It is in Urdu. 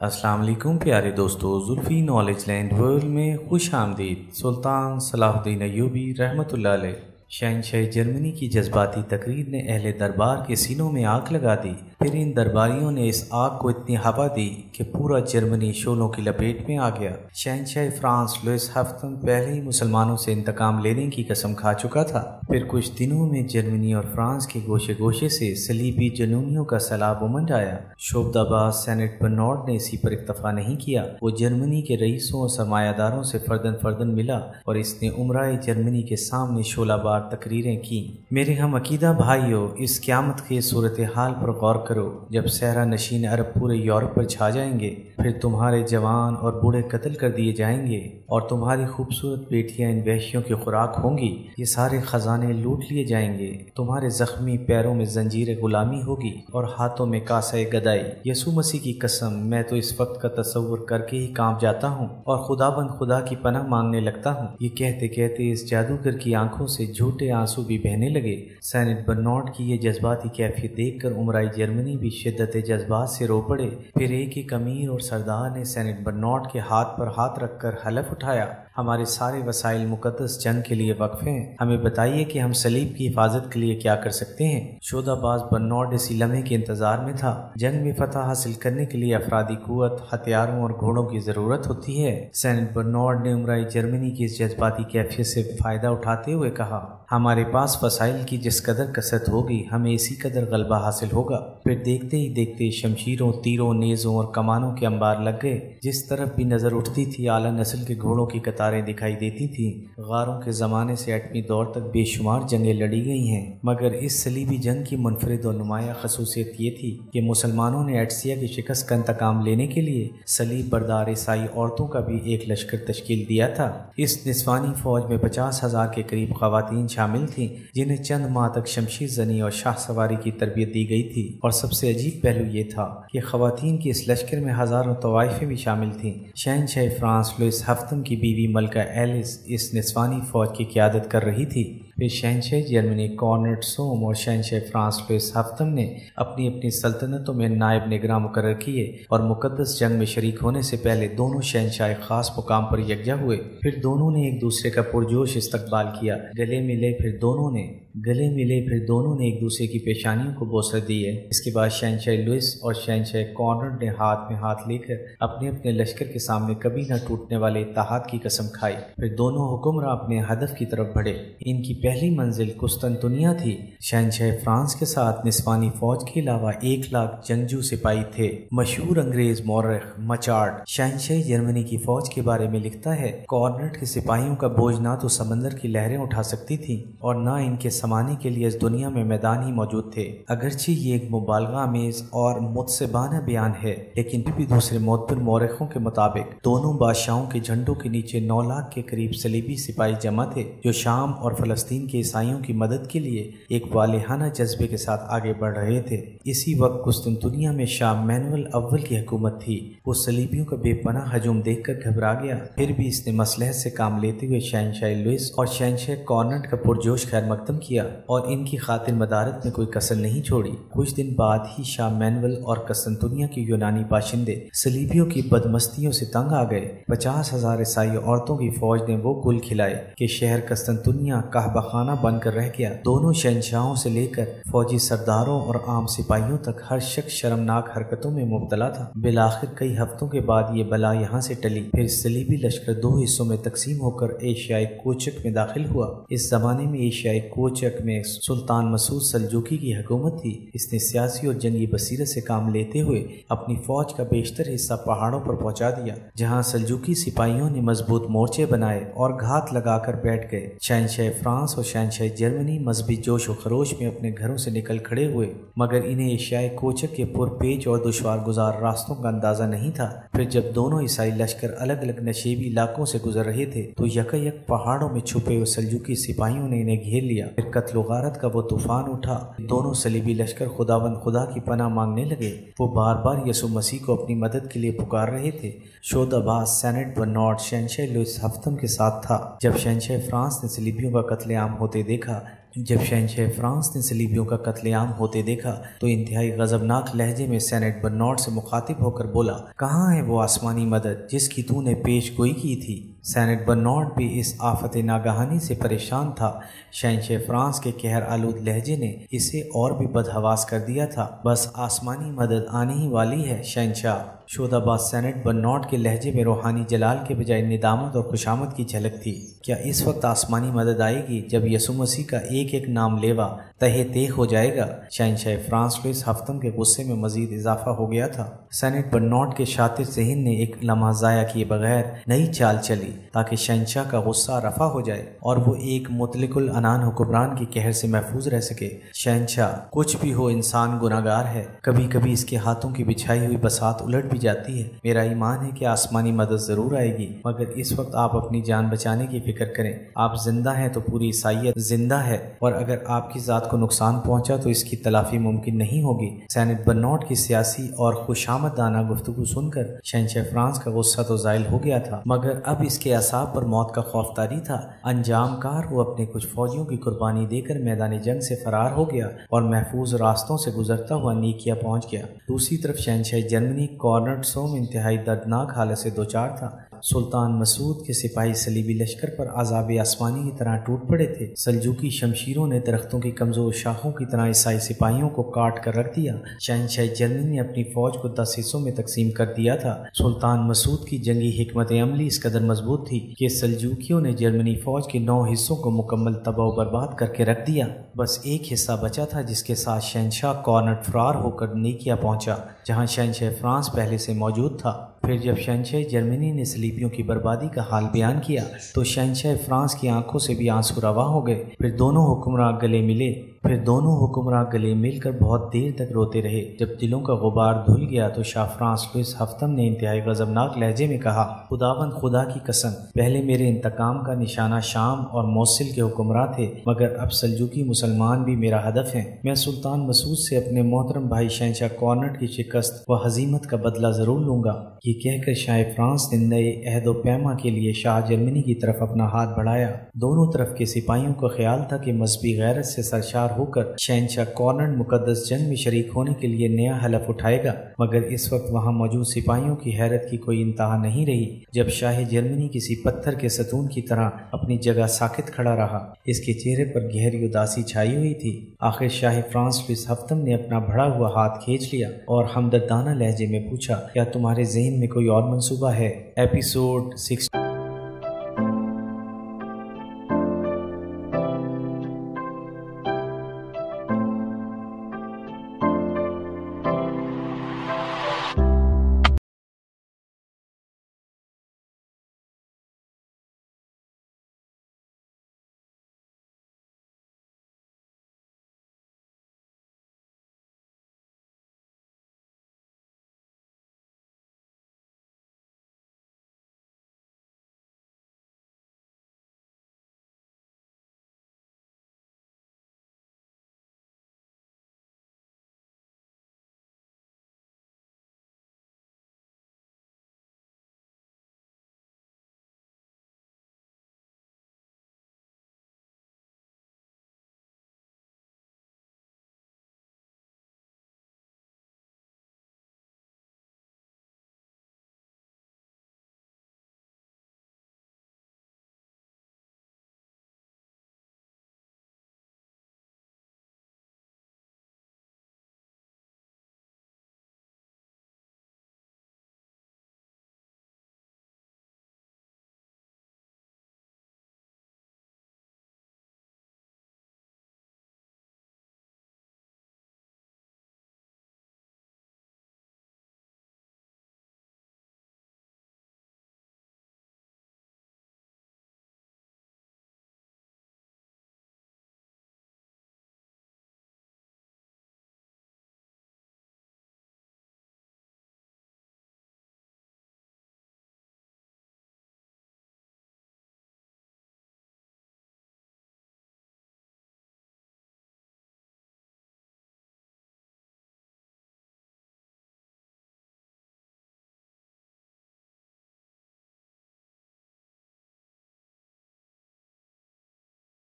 السلام علیکم پیارے دوستو، زلفی نالج لینڈ ورلڈ میں خوش آمدید۔ سلطان صلاح الدین ایوبی رحمۃ اللہ علیہ شہنشاہ جرمنی کی جذباتی تقریر نے اہل دربار کے سینوں میں آگ لگا دی۔ پھر ان درباریوں نے اس آگ کو اتنی ہوا دی کہ پورا جرمنی شعلوں کی لپیٹ میں آ گیا۔ شہنشاہ فرانس لوئس ہفتم پہلے ہی مسلمانوں سے انتقام لینے کی قسم کھا چکا تھا۔ پھر کچھ دنوں میں جرمنی اور فرانس کے گوشے گوشے سے صلیبی جنونیوں کا سیلاب امنڈ آیا۔ شعبدہ باز سینٹ برنارڈ نے اسی پر اکتفا نہیں کیا، وہ جرمنی کے رئیسوں اور سرمایہ داروں سے فردن فردن ملا اور اس نے عمرائے جرمنی کے سامنے شعلہ بار تقریریں کی۔ میرے ہم عقیدہ بھائیو، اس قیامت کے صورتحال پر غور کرو۔ جب صحرا نشین عرب پورے یورپ پر چھا جائیں گے، پھر تمہارے جوان اور بوڑھے قتل کر دیے جائیں گے اور تمہاری خوبصورت بیٹیاں ان وحشیوں کی خوراک ہوں گی۔ یہ سارے خزانے لوٹ لیے جائیں گے، تمہارے زخمی پیروں میں زنجیر غلامی ہوگی اور ہاتھوں میں کاسہ گدائی۔ یسوع مسیح کی قسم، میں تو اس وقت کا تصور کر کے ہی کانپ جاتا ہوں اور خداوند خدا کی پناہ مانگنے لگتا ہوں۔ یہ کہتے کہتے اس جادوگر کی آنکھوں سے جھوٹے آنسو بھی بہنے لگے۔ سینٹ برنارڈ کی یہ جذباتی کیفیت دیکھ کر عمرائی جرمنی بھی شدت جذبات سے رو پڑے۔ پھر ایک امیر اور سردار نے سینٹ برنارڈ کے ہاتھ پر ہاتھ رکھ کر حلف اٹھایا، ہمارے سارے وسائل مقدس جنگ کے لیے وقف ہیں، ہمیں بتائیے کہ ہم صلیب کی حفاظت کے لیے کیا کر سکتے ہیں۔ شعبدہ باز برنارڈ اسی لمحے کے انتظار میں تھا۔ جنگ میں فتح حاصل کرنے کے لیے افرادی قوت، ہتھیاروں اور گھوڑوں کی ضرورت ہوتی ہے۔ سینٹ برنارڈ نے عمرائی جرمنی کی اس جذباتی کیفیت سے فائدہ اٹھاتے ہوئے کہا، ہمارے پاس وسائل کی جس قدر کثرت ہوگی، ہمیں اسی قدر غلبہ حاصل ہوگا۔ پھر دیکھتے ہی دیکھتے شمشیروں، تیروں، نیزوں اور کمانوں کے انبار لگ گئے۔ جس طرف بھی نظر اٹھتی تھی اعلیٰ نسل کے گھوڑوں کی قطاریں دکھائی دیتی تھیں۔ غاروں کے زمانے سے ایٹمی دور تک بے شمار جنگیں لڑی گئی ہیں، مگر اس صلیبی جنگ کی منفرد اور نمایاں خصوصیت یہ تھی کہ مسلمانوں نے ایٹسیا کی شکست کا انتقام لینے کے لیے صلیب بردار عیسائی عورتوں کا بھی ایک لشکر تشکیل دیا تھا۔ اس نسوانی فوج میں 50,000 کے قریب خواتین شامل تھیں، جنہیں چند ماہ تک شمشیر زنی اور شاہ سواری کی تربیت دی گئی تھی۔ اور سب سے عجیب پہلو یہ تھا کہ خواتین کے اس لشکر میں ہزاروں طوائفیں بھی شامل تھیں۔ شہنشاہ فرانس لوئس ہفتم کی بیوی ملکہ ایلس اس نسوانی فوج کی قیادت کر رہی تھی۔ پھر شہنشاہ جرمنی کارنٹ سوم اور شہنشاہ فرانس لوئس ہفتم نے اپنی اپنی سلطنتوں میں نائب نگراں مقرر کیے اور مقدس جنگ میں شریک ہونے سے پہلے دونوں شہنشاہ خاص مقام پر یکجا ہوئے۔ پھر دونوں نے ایک دوسرے کا پرجوش استقبال کیا، گلے ملے، پھر دونوں نے ایک دوسرے کی پیشانیوں کو بوسہ دیے۔ اس کے بعد شہنشاہ لوئس اور شہنشاہ کارنٹ نے ہاتھ میں ہاتھ لے کر اپنے اپنے لشکر کے سامنے کبھی نہ ٹوٹنے والے اتحاد کی قسم کھائی۔ پھر دونوں حکمراں اپنے ہدف کی طرف بڑھے۔ ان کی پہلی منزل قسطنطنیہ تھی۔ شہنشاہ فرانس کے ساتھ نسوانی فوج کے علاوہ 1,00,000 جنگجو سپاہی تھے۔ مشہور انگریز مورخ مچارڈ شہنشاہ جرمنی کی فوج کے بارے میں لکھتا ہے، کارنٹ کے سپاہیوں کا بوجھ نہ تو سمندر کی لہریں اٹھا سکتی تھیں اور نہ ان کے سمانے کے لیے اس دنیا میں میدان ہی موجود تھے۔ اگرچہ یہ ایک مبالغہ آمیز اور متعصبانہ بیان ہے، لیکن پھر بھی دوسرے معتبر مورخوں کے مطابق دونوں بادشاہوں کے جھنڈوں کے نیچے 9,00,000 کے قریب صلیبی سپاہی جمع تھے، جو شام اور فلسطین کے عیسائیوں کی مدد کے لیے ایک والہانہ جذبے کے ساتھ آگے بڑھ رہے تھے۔ اسی وقت قسطنطنیہ میں شاہ مینوئل اول کی حکومت تھی۔ وہ صلیبیوں کا بے پناہ ہجوم دیکھ کر گھبرا گیا، پھر بھی اس نے مصلحت سے کام لیتے ہوئے شہنشاہ لوئس اور شہنشاہ کارنٹ کا پرجوش خیر مقدم کیا اور ان کی خاطر مدارت میں کوئی کسر نہیں چھوڑی۔ کچھ دن بعد ہی شاہ مینوئل اور قسطنطنیہ کے یونانی باشندے صلیبیوں کی بدمستیوں سے تنگ آ گئے۔ 50,000 عیسائی عورتوں کی فوج نے وہ گل کھلائے کہ شہر قسطنطنیہ قحبہ خانہ بن کر رہ گیا۔ دونوں شہنشاہوں سے لے کر فوجی سرداروں اور عام سپاہیوں تک ہر شخص شرمناک حرکتوں میں مبتلا تھا۔ بالآخر کئی ہفتوں کے بعد یہ بلا یہاں سے ٹلی۔ پھر صلیبی لشکر 2 حصوں میں تقسیم ہو کر ایشیائی کوچک میں داخل ہوا۔ اس زمانے میں ایشیائی کوچک میں سلطان مسعود سلجوقی کی حکومت تھی۔ اس نے سیاسی اور جنگی بصیرت سے کام لیتے ہوئے اپنی فوج کا بیشتر حصہ پہاڑوں پر پہنچا دیا، جہاں سلجوقی سپاہیوں نے مضبوط مورچے بنائے اور گھات لگا کر بیٹھ گئے۔ شہنشاہ فرانس اور شہنشاہ جرمنی مذہبی جوش و خروش میں اپنے گھروں سے نکل کھڑے ہوئے، مگر انہیں ایشیائی کوچک کے پرپیچ اور دشوار گزار راستوں کا اندازہ نہیں تھا۔ پھر جب دونوں عیسائی لشکر الگ الگ نشیبی علاقوں سے گزر رہے تھے تو یکایک پہاڑوں میں چھپے ہوئے سلجوقی سپاہیوں نے انہیں گھیر لیا۔ پھر قتل و غارت کا وہ طوفان اٹھا۔ دونوں صلیبی لشکر خداوند خدا کی پناہ مانگنے لگے۔ وہ بار بار یسوع مسیح کو اپنی مدد کے لیے پکار رہے تھے۔ شعبدہ باز سینٹ برنارڈ شہنشاہ لوئس ہفتم کے ساتھ تھا۔ جب شہنشاہ فرانس نے صلیبیوں کا قتل عام ہوتے دیکھا جب شہنشاہ فرانس نے صلیبیوں کا قتل عام ہوتے دیکھا تو انتہائی غضبناک لہجے میں سینٹ برنارڈ سے مخاطب ہو کر بولا، کہاں ہے وہ آسمانی مدد جس کی تو نے پیش گوئی کی تھی؟ سینٹ برنارڈ بھی اس آفت ناگہانی سے پریشان تھا۔ شہنشاہ فرانس کے قہر آلود لہجے نے اسے اور بھی بدحواس کر دیا تھا۔ بس آسمانی مدد آنے ہی والی ہے شہنشاہ۔ شودہ باز سینٹ برنارڈ کے لہجے میں روحانی جلال کے بجائے ندامت اور خوشامد کی جھلک تھی۔ کیا اس وقت آسمانی مدد آئے گی جب یسوع مسیح کا ایک ایک نام لیوا تہہ تیغ ہو جائے گا؟ شہنشاہ فرانس لوئس ہفتم کے غصے میں مزید اضافہ ہو گیا تھا۔ سینٹ برنارڈ کے شاطر ذہن نے ایک لمحہ ضائع کیے بغیر نئی چال چلی تاکہ شہنشاہ کا غصہ رفع ہو جائے اور وہ ایک مطلق العنان حکمران کے قہر سے محفوظ رہ سکے۔ شہنشاہ، کچھ بھی ہو انسان گناہگار ہے، کبھی کبھی اس کے ہاتھوں کی بچھائی ہوئی بساط الٹ بھی جاتی ہے۔ میرا ایمان ہے کہ آسمانی مدد ضرور آئے گی، مگر اس وقت آپ اپنی جان بچانے کی فکر کریں۔ آپ زندہ ہیں تو پوری عیسائیت زندہ ہے، اور اگر آپ کی ذات کو نقصان پہنچا تو اس کی تلافی ممکن نہیں ہوگی۔ سینٹ برنارڈ کی سیاسی اور خوشامدانہ گفتگو سن کر شہنشاہ فرانس کا غصہ تو زائل ہو گیا تھا، مگر اب اس کے اعصاب پر موت کا خوف طاری تھا۔ انجام کار وہ اپنے کچھ فوجیوں کی قربانی دے کر میدان جنگ سے فرار ہو گیا اور محفوظ راستوں سے گزرتا ہوا نیکیا پہنچ گیا۔ دوسری طرف شہنشاہ جرمنی کارنٹ میں انتہائی دردناک حالت سے دوچار تھا۔ سلطان مسعود کے سپاہی صلیبی لشکر پر عذاب آسمانی کی طرح ٹوٹ پڑے تھے۔ سلجوقی شمشیروں نے درختوں کی کمزور شاخوں کی طرح عیسائی سپاہیوں کو کاٹ کر رکھ دیا۔ شہنشاہ جرمنی نے اپنی فوج کو 10 حصوں میں تقسیم کر دیا تھا۔ سلطان مسعود کی جنگی حکمت عملی اس قدر مضبوط تھی کہ سلجوقیوں نے جرمنی فوج کے 9 حصوں کو مکمل تباہ و برباد کر کے رکھ دیا۔ بس ایک حصہ بچا تھا جس کے ساتھ شہنشاہ کارنٹ فرار ہو کر نیکیا پہنچا، جہاں شہنشاہ فرانس پہلے سے موجود تھا۔ پھر جب شہنشاہ جرمنی نے صلیبیوں کی بربادی کا حال بیان کیا تو شہنشاہ فرانس کی آنکھوں سے بھی آنسو رواں ہو گئے۔ پھر دونوں حکمراں گلے مل کر بہت دیر تک روتے رہے۔ جب دلوں کا غبار دھل گیا تو شاہ فرانس لوئس ہفتم نے انتہائی غضبناک لہجے میں کہا، خداوند خدا کی قسم، پہلے میرے انتقام کا نشانہ شام اور موصل کے حکمراں تھے، مگر اب سلجوقی مسلمان بھی میرا ہدف ہیں۔ میں سلطان مسعود سے اپنے محترم بھائی شہنشاہ کارنٹ کی شکست و ہزیمت کا بدلہ ضرور لوں گا۔ یہ کہہ کر شاہ فرانس نے نئے عہد و پیما کے لیے شاہ جرمنی کی طرف اپنا ہاتھ بڑھایا۔ دونوں طرف کے سپاہیوں کا خیال تھا کہ مذہبی غیرت سے سرشار ہو کر شہنشاہ کارنٹ مقدس جنگ میں شریک ہونے کے لیے نیا حلف اٹھائے گا، مگر اس وقت وہاں موجود سپاہیوں کی حیرت کی کوئی انتہا نہیں رہی جب شاہ جرمنی کسی پتھر کے ستون کی طرح اپنی جگہ ساکت کھڑا رہا۔ اس کے چہرے پر گہری اداسی چھائی ہوئی تھی۔ آخر شاہ فرانس لوئس ہفتم نے اپنا بڑھا ہوا ہاتھ کھینچ لیا اور ہمدردانہ لہجے میں پوچھا، کیا تمہارے ذہن میں کوئی اور منصوبہ ہے؟ ایپیسوڈ 6